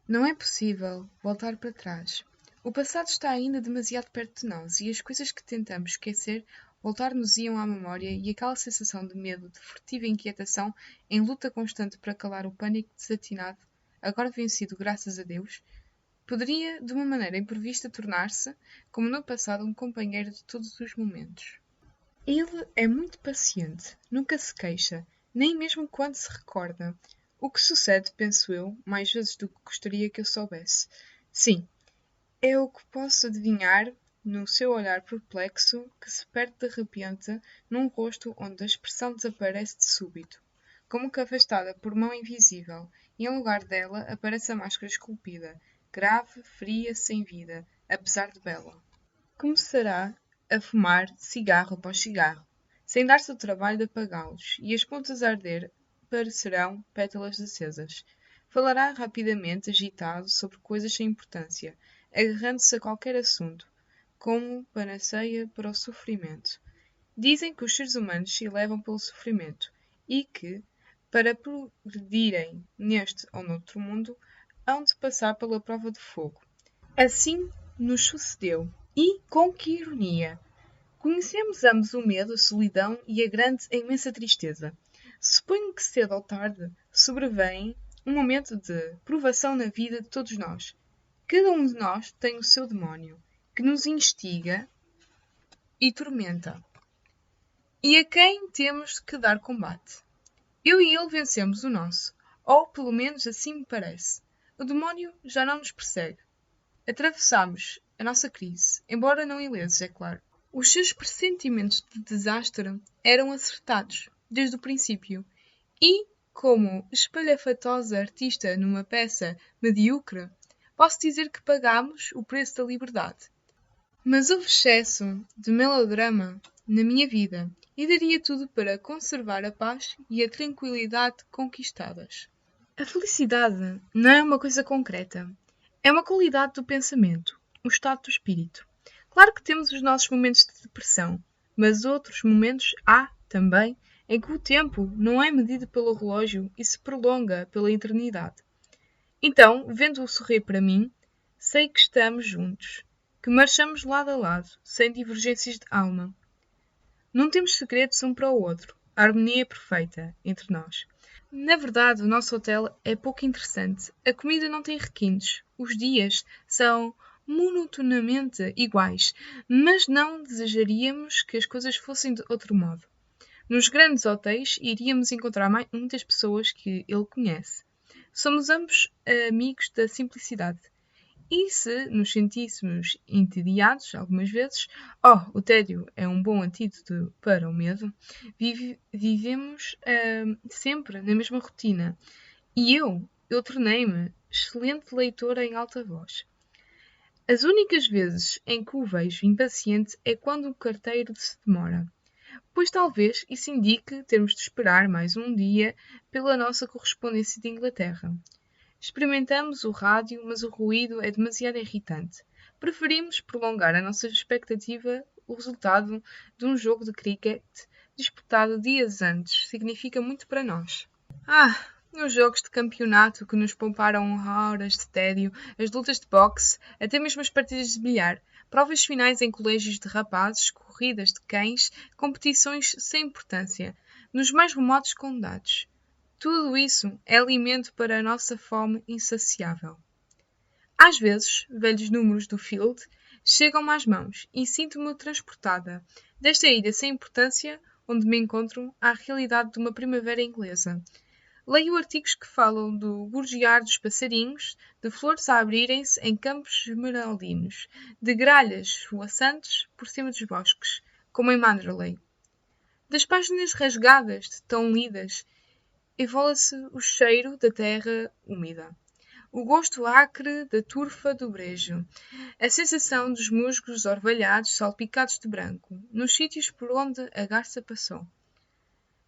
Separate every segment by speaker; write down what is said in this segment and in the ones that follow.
Speaker 1: Não é possível voltar para trás. O passado está ainda demasiado perto de nós e as coisas que tentamos esquecer voltar-nos-iam à memória e aquela sensação de medo, de furtiva inquietação, em luta constante para calar o pânico desatinado, agora vencido graças a Deus, poderia, de uma maneira imprevista, tornar-se, como no passado, um companheiro de todos os momentos. Ele é muito paciente, nunca se queixa, nem mesmo quando se recorda. O que sucede, penso eu, mais vezes do que gostaria que eu soubesse. Sim, é o que posso adivinhar no seu olhar perplexo que se perde de repente num rosto onde a expressão desaparece de súbito, como que afastada por mão invisível, e em lugar dela aparece a máscara esculpida, grave, fria, sem vida, apesar de bela. Começará a fumar cigarro após cigarro, sem dar-se o trabalho de apagá-los, e as pontas a arder parecerão pétalas acesas. Falará rapidamente, agitado, sobre coisas sem importância, agarrando-se a qualquer assunto, como panaceia para o sofrimento. Dizem que os seres humanos se elevam pelo sofrimento e que, para progredirem neste ou noutro mundo, hão de passar pela prova de fogo. Assim nos sucedeu. E, com que ironia! Conhecemos ambos o medo, a solidão e a grande, a imensa tristeza. Suponho que cedo ou tarde sobrevém um momento de provação na vida de todos nós. Cada um de nós tem o seu demónio, que nos instiga e tormenta, e a quem temos que dar combate. Eu e ele vencemos o nosso, ou pelo menos assim me parece. O demónio já não nos persegue. Atravessamos a nossa crise, embora não ilesos, é claro. Os seus pressentimentos de desastre eram acertados, desde o princípio, e, como espalhafatosa artista numa peça medíocre, posso dizer que pagámos o preço da liberdade. Mas houve excesso de melodrama na minha vida, e daria tudo para conservar a paz e a tranquilidade conquistadas. A felicidade não é uma coisa concreta. É uma qualidade do pensamento, o estado do espírito. Claro que temos os nossos momentos de depressão, mas outros momentos há, também, em que o tempo não é medido pelo relógio e se prolonga pela eternidade. Então, vendo-o sorrir para mim, sei que estamos juntos, que marchamos lado a lado, sem divergências de alma. Não temos segredos um para o outro. A harmonia é perfeita entre nós. Na verdade, o nosso hotel é pouco interessante. A comida não tem requintes. Os dias são monotonamente iguais, mas não desejaríamos que as coisas fossem de outro modo. Nos grandes hotéis iríamos encontrar muitas pessoas que ele conhece. Somos ambos amigos da simplicidade. E se nos sentíssemos entediados algumas vezes, o tédio é um bom antídoto para o medo, vivemos sempre na mesma rotina. E eu tornei-me excelente leitora em alta voz. As únicas vezes em que o vejo impaciente é quando o carteiro se demora, pois talvez isso indique termos de esperar mais um dia pela nossa correspondência de Inglaterra. Experimentamos o rádio, mas o ruído é demasiado irritante. Preferimos prolongar a nossa expectativa. O resultado de um jogo de cricket disputado dias antes significa muito para nós. Os jogos de campeonato que nos pouparam horas de tédio, as lutas de boxe, até mesmo as partidas de bilhar, provas finais em colégios de rapazes, corridas de cães, competições sem importância, nos mais remotos condados. Tudo isso é alimento para a nossa fome insaciável. Às vezes, velhos números do Field chegam-me às mãos e sinto-me transportada, desta ilha sem importância, onde me encontro, à realidade de uma primavera inglesa. Leio artigos que falam do gorjear dos passarinhos, de flores a abrirem-se em campos esmeraldinos, de gralhas esvoaçantes por cima dos bosques, como em Manderley. Das páginas rasgadas de tão lidas, evola-se o cheiro da terra úmida, o gosto acre da turfa do brejo, a sensação dos musgos orvalhados salpicados de branco, nos sítios por onde a garça passou.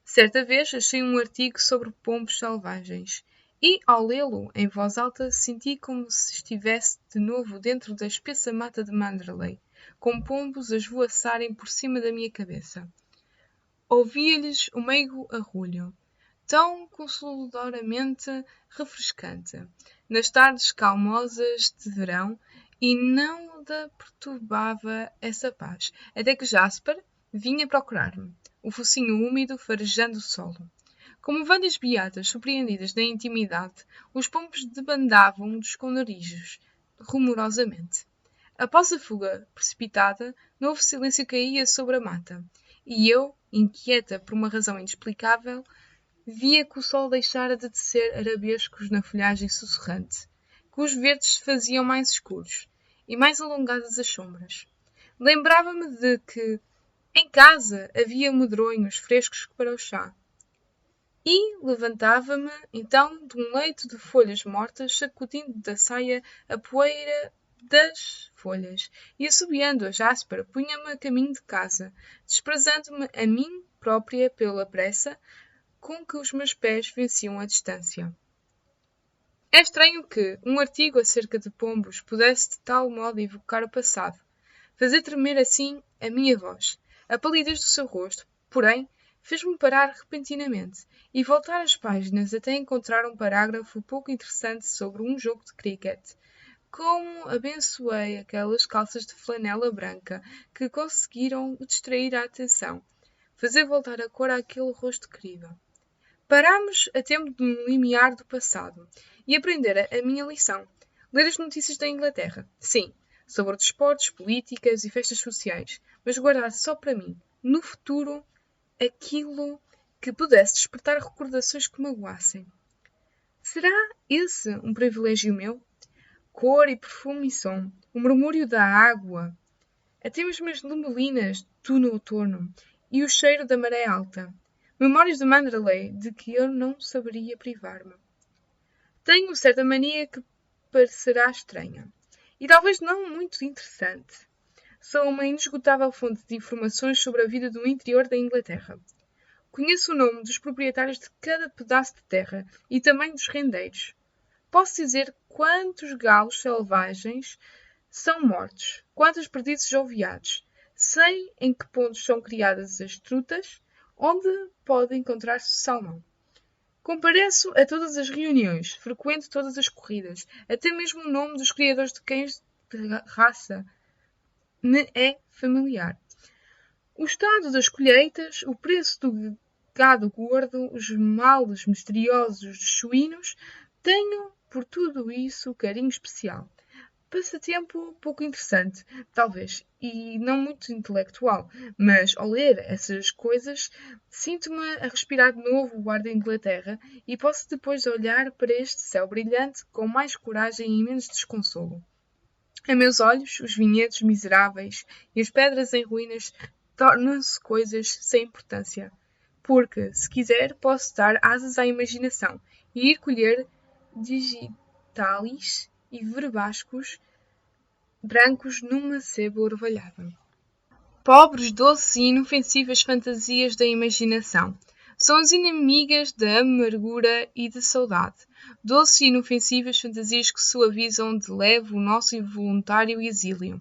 Speaker 1: Certa vez achei um artigo sobre pombos selvagens e, ao lê-lo em voz alta, senti como se estivesse de novo dentro da espessa mata de Manderley, com pombos a esvoaçarem por cima da minha cabeça. Ouvia-lhes o meigo arrulho, tão consoladoramente refrescante, nas tardes calmosas de verão, e não da perturbava essa paz, até que Jasper vinha procurar-me, o focinho úmido farejando o solo. Como ovelhas beatas surpreendidas na intimidade, os pombos debandavam dos esconderijos, rumorosamente. Após a fuga precipitada, novo silêncio caía sobre a mata, e eu, inquieta por uma razão inexplicável, via que o sol deixara de tecer arabescos na folhagem sussurrante, que os verdes se faziam mais escuros, e mais alongadas as sombras. Lembrava-me de que, em casa, havia medronhos frescos para o chá, e levantava-me, então, de um leito de folhas mortas, sacudindo da saia a poeira das folhas, e assobiando a Jasper, punha-me a caminho de casa, desprezando-me a mim própria pela pressa com que os meus pés venciam a distância. É estranho que um artigo acerca de pombos pudesse de tal modo evocar o passado, fazer tremer assim a minha voz. A palidez do seu rosto, porém, fez-me parar repentinamente e voltar as páginas até encontrar um parágrafo pouco interessante sobre um jogo de cricket. Como abençoei aquelas calças de flanela branca que conseguiram distrair a atenção, fazer voltar a cor àquele rosto querido. Parámos a tempo de um limiar do passado e aprender a minha lição. Ler as notícias da Inglaterra, sim, sobre desportos, políticas e festas sociais, mas guardar só para mim, no futuro, aquilo que pudesse despertar recordações que magoassem. Será esse um privilégio meu? Cor e perfume e som, o murmúrio da água, até mesmo as limolinas do outono e o cheiro da maré alta. Memórias de Manderley de que eu não saberia privar-me. Tenho certa mania que parecerá estranha, e talvez não muito interessante. Sou uma inesgotável fonte de informações sobre a vida do interior da Inglaterra. Conheço o nome dos proprietários de cada pedaço de terra e também dos rendeiros. Posso dizer quantos galos selvagens são mortos, quantos perdizes ou veados. Sei em que pontos são criadas as trutas, onde pode encontrar-se salmão. Compareço a todas as reuniões, frequento todas as corridas, até mesmo o nome dos criadores de cães de raça me é familiar. O estado das colheitas, o preço do gado gordo, os males misteriosos dos suínos, tenho por tudo isso carinho especial. Passatempo pouco interessante, talvez, e não muito intelectual, mas ao ler essas coisas sinto-me a respirar de novo o ar da Inglaterra e posso depois olhar para este céu brilhante com mais coragem e menos desconsolo. A meus olhos, os vinhedos miseráveis e as pedras em ruínas tornam-se coisas sem importância, porque, se quiser, posso dar asas à imaginação e ir colher digitalis e verbascos brancos numa seba orvalhada. Pobres, doces e inofensivas fantasias da imaginação. São as inimigas da amargura e da saudade. Doces e inofensivas fantasias que suavizam de leve o nosso involuntário exílio.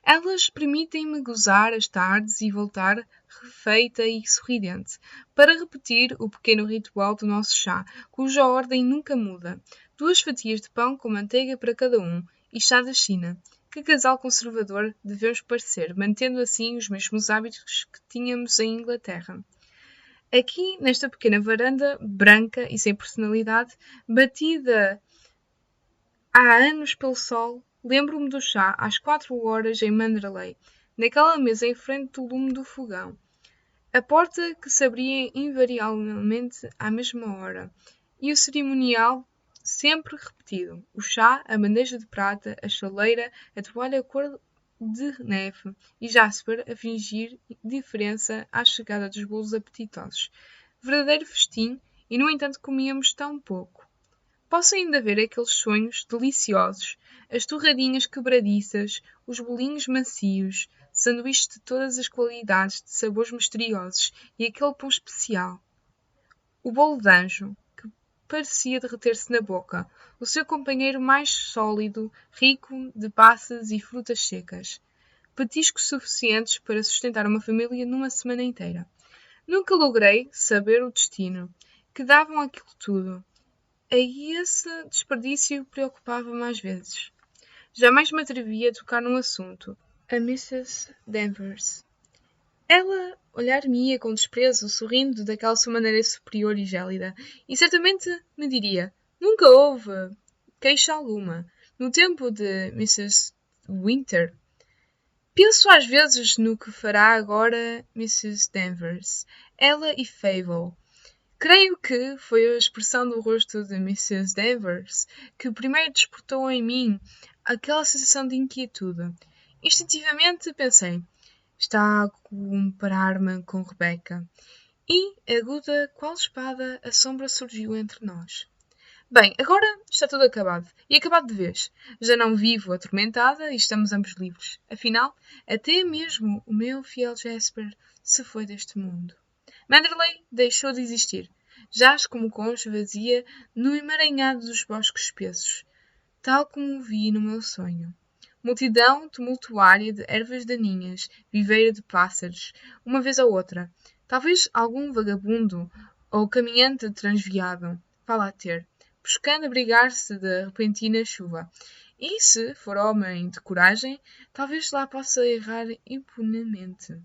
Speaker 1: Elas permitem-me gozar as tardes e voltar refeita e sorridente, para repetir o pequeno ritual do nosso chá, cuja ordem nunca muda. 2 fatias de pão com manteiga para cada um e chá da China. Que casal conservador devemos parecer, mantendo assim os mesmos hábitos que tínhamos em Inglaterra. Aqui, nesta pequena varanda, branca e sem personalidade, batida há anos pelo sol, lembro-me do chá às 4 horas em Manderley, naquela mesa em frente do lume do fogão. A porta que se abria invariavelmente à mesma hora, e o cerimonial sempre repetido. O chá, a bandeja de prata, a chaleira, a toalha cor de neve e Jasper a fingir indiferença à chegada dos bolos apetitosos. Verdadeiro festim, e no entanto comíamos tão pouco. Posso ainda ver aqueles sonhos deliciosos, as torradinhas quebradiças, os bolinhos macios, sanduíches de todas as qualidades, de sabores misteriosos e aquele pão especial. O bolo de anjo, que parecia derreter-se na boca, o seu companheiro mais sólido, rico de passas e frutas secas. Petiscos suficientes para sustentar uma família numa semana inteira. Nunca logrei saber o destino que davam aquilo tudo. A esse desperdício preocupava-me às vezes. Jamais me atrevia a tocar num assunto. A Mrs. Danvers. Ela olhar-me-ia com desprezo, sorrindo daquela sua maneira superior e gélida, e certamente me diria: nunca houve queixa alguma. No tempo de Mrs. Winter. Penso às vezes no que fará agora Mrs. Danvers. Ela e Fable. Creio que foi a expressão do rosto de Mrs. Danvers que primeiro despertou em mim aquela sensação de inquietude. Instintivamente pensei: está a comparar-me com Rebecca. E, aguda qual espada, a sombra surgiu entre nós. Bem, agora está tudo acabado. E acabado de vez. Já não vivo atormentada e estamos ambos livres. Afinal, até mesmo o meu fiel Jasper se foi deste mundo. Manderley deixou de existir. Jaz como concha vazia no emaranhado dos bosques espessos, tal como o vi no meu sonho. Multidão tumultuária de ervas daninhas, viveira de pássaros, uma vez ou outra. Talvez algum vagabundo ou caminhante transviado, vá lá ter, buscando abrigar-se da repentina chuva. E se for homem de coragem, talvez lá possa errar impunemente.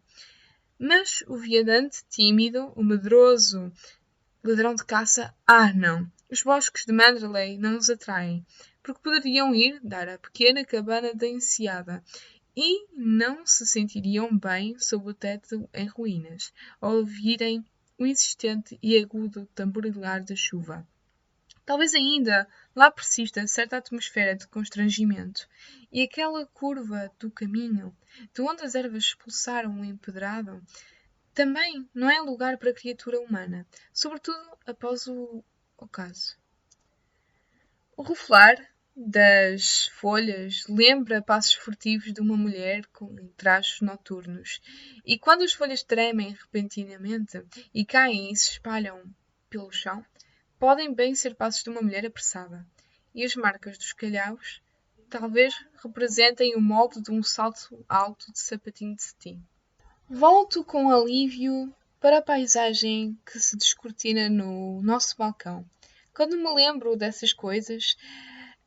Speaker 1: Mas o viandante tímido, o medroso ladrão de caça, não! Os bosques de Manderley não os atraem, porque poderiam ir dar à pequena cabana da enseada e não se sentiriam bem sob o teto em ruínas, ao ouvirem o insistente e agudo tamborilar da chuva. Talvez ainda lá persista certa atmosfera de constrangimento, e aquela curva do caminho, de onde as ervas expulsaram o empedrado, também não é lugar para criatura humana, sobretudo após o ocaso. O rofilar das folhas lembra passos furtivos de uma mulher com trachos noturnos, e quando as folhas tremem repentinamente e caem e se espalham pelo chão, podem bem ser passos de uma mulher apressada, e as marcas dos calhaus talvez representem o molde de um salto alto de sapatinho de cetim. Volto com alívio para a paisagem que se descortina no nosso balcão. Quando me lembro dessas coisas,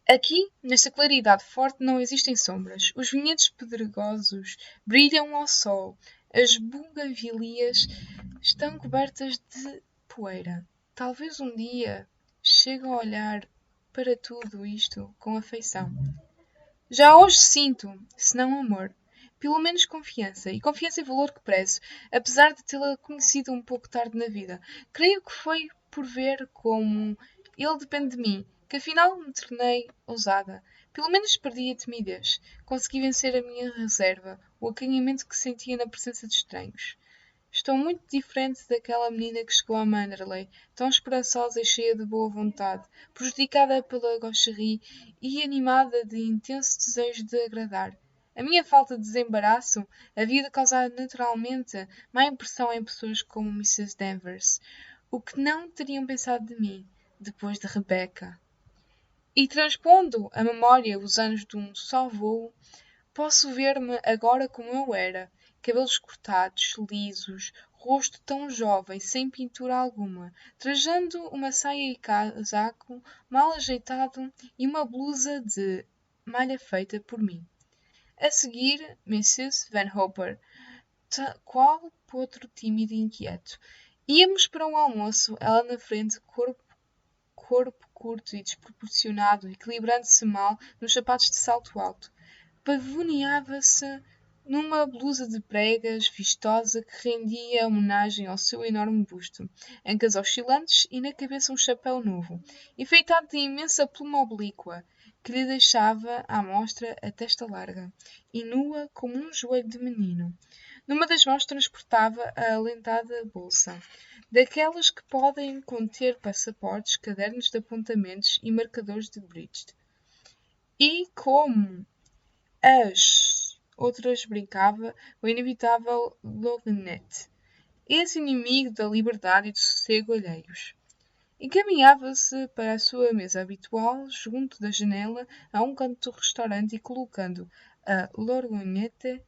Speaker 1: aqui, nesta claridade forte, não existem sombras. Os vinhedos pedregosos brilham ao sol. As bugavilias estão cobertas de poeira. Talvez um dia chegue a olhar para tudo isto com afeição. Já hoje sinto, se não amor, pelo menos confiança, e confiança é valor que prezo, apesar de tê-la conhecido um pouco tarde na vida. Creio que foi por ver como ele depende de mim, que afinal me tornei ousada. Pelo menos perdi a timidez. Consegui vencer a minha reserva, o acanhamento que sentia na presença de estranhos. Estou muito diferente daquela menina que chegou a Manderley, tão esperançosa e cheia de boa vontade, prejudicada pela gaucherie e animada de intenso desejo de agradar. A minha falta de desembaraço havia de causar naturalmente má impressão em pessoas como Mrs. Danvers, o que não teriam pensado de mim, depois de Rebecca. E transpondo à memória os anos de um só voo, posso ver-me agora como eu era, cabelos cortados, lisos, rosto tão jovem, sem pintura alguma, trajando uma saia e casaco mal ajeitado e uma blusa de malha feita por mim. A seguir, Mrs. Van Hopper, qual potro tímido e inquieto. Íamos para um almoço, ela na frente, corpo curto e desproporcionado, equilibrando-se mal nos sapatos de salto alto. Pavoneava-se numa blusa de pregas vistosa que rendia homenagem ao seu enorme busto, ancas oscilantes e na cabeça um chapéu novo, enfeitado de imensa pluma oblíqua, que lhe deixava à mostra a testa larga, e nua como um joelho de menino. Numa das mãos transportava a alentada bolsa, daquelas que podem conter passaportes, cadernos de apontamentos e marcadores de bridge. E como as outras brincava o inevitável Lovenet, esse inimigo da liberdade e do sossego alheios. Encaminhava-se para a sua mesa habitual, junto da janela, a um canto do restaurante, e colocando a lorgonete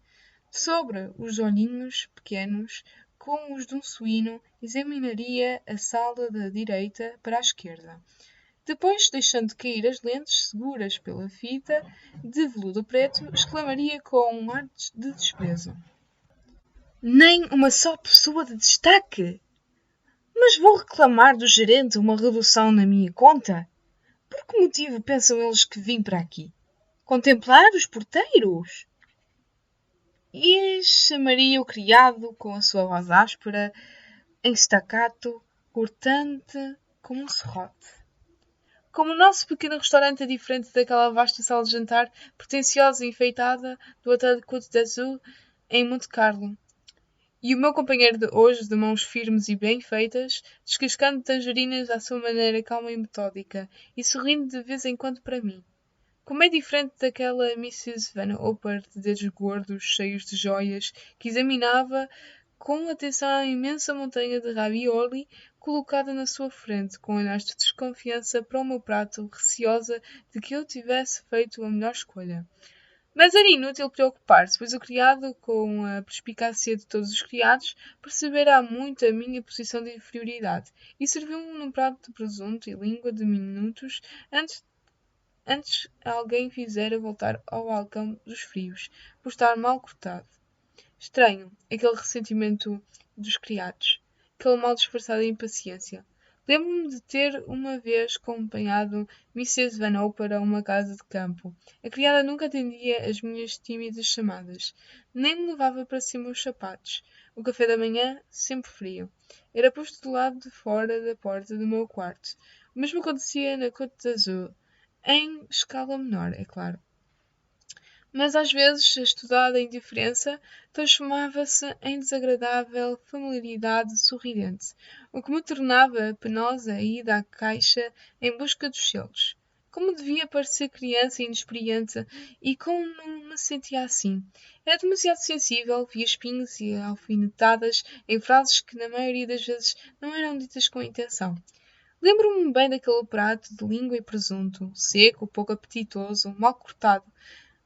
Speaker 1: sobre os olhinhos pequenos, como os de um suíno, examinaria a sala da direita para a esquerda. Depois, deixando cair as lentes seguras pela fita de veludo preto, exclamaria com um ar de desprezo. Nem uma só pessoa de destaque! Mas vou reclamar do gerente uma redução na minha conta? Por que motivo pensam eles que vim para aqui? Contemplar os porteiros? E chamaria o criado com a sua voz áspera, em staccato, cortante como um serrote. Como o nosso pequeno restaurante é diferente daquela vasta sala de jantar pretensiosa e enfeitada do Hotel Côte d'Azur em Monte Carlo. E o meu companheiro de hoje, de mãos firmes e bem feitas, descascando tangerinas à sua maneira calma e metódica, e sorrindo de vez em quando para mim. Como é diferente daquela Mrs. Van Hopper de dedos gordos, cheios de joias, que examinava com atenção a imensa montanha de ravioli colocada na sua frente, com olhares de desconfiança para o meu prato, receosa de que eu tivesse feito a melhor escolha. Mas era inútil preocupar-se, pois o criado, com a perspicácia de todos os criados, percebera há muito a minha posição de inferioridade e serviu-me num prato de presunto e língua de minutos antes alguém fizera voltar ao balcão dos frios, por estar mal cortado. Estranho, aquele ressentimento dos criados, aquele mal disfarçado de impaciência. Lembro-me de ter uma vez acompanhado Mrs. Van Hopper a uma casa de campo. A criada nunca atendia às minhas tímidas chamadas, nem me levava para cima os sapatos. O café da manhã, sempre frio, era posto do lado de fora da porta do meu quarto. O mesmo acontecia na Côte d'Azur, em escala menor, é claro. Mas às vezes a estudada indiferença transformava-se em desagradável familiaridade sorridente, o que me tornava penosa a ida à caixa em busca dos selos. Como devia parecer criança e inexperiente, e como não me sentia assim. Era demasiado sensível, via espinhos e alfinetadas em frases que na maioria das vezes não eram ditas com intenção. Lembro-me bem daquele prato de língua e presunto, seco, pouco apetitoso, mal cortado,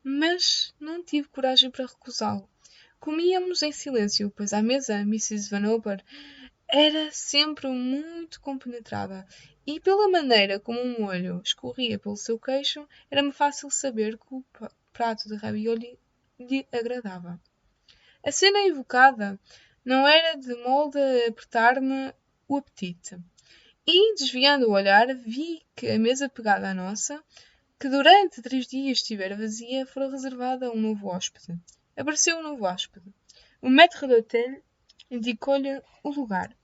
Speaker 1: mas não tive coragem para recusá-lo. Comíamos em silêncio, pois à mesa Mrs. Van Hopper era sempre muito compenetrada, e pela maneira como um molho escorria pelo seu queixo, era-me fácil saber que o prato de ravioli lhe agradava. A cena evocada não era de molde a apertar-me o apetite. E, desviando o olhar, vi que a mesa pegada à nossa, que durante 3 dias estivera vazia, fora reservada a um novo hóspede. Apareceu um novo hóspede. O maître d'hôtel indicou-lhe o lugar,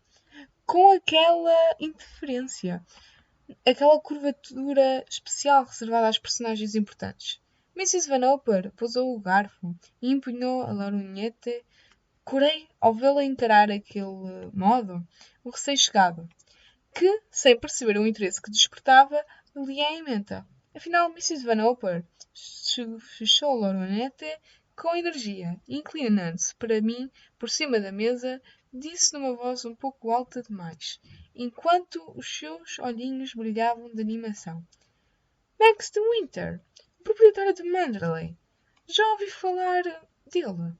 Speaker 1: com aquela indiferença, aquela curvatura especial reservada às personagens importantes. Mrs. Van Hopper pousou o garfo e empunhou a laronhete. Corei ao vê-la encarar aquele modo o recém-chegado, que, sem perceber o interesse que despertava, lia a emenda. Afinal, Mrs. Van Hopper fechou a lorgnette com energia e, inclinando-se para mim por cima da mesa, disse numa voz um pouco alta demais, enquanto os seus olhinhos brilhavam de animação. Max de Winter, o proprietário de Manderley. Já ouvi falar dele.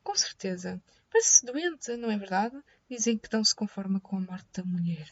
Speaker 1: Com certeza. Parece doente, não é verdade? Dizem que não se conforma com a morte da mulher.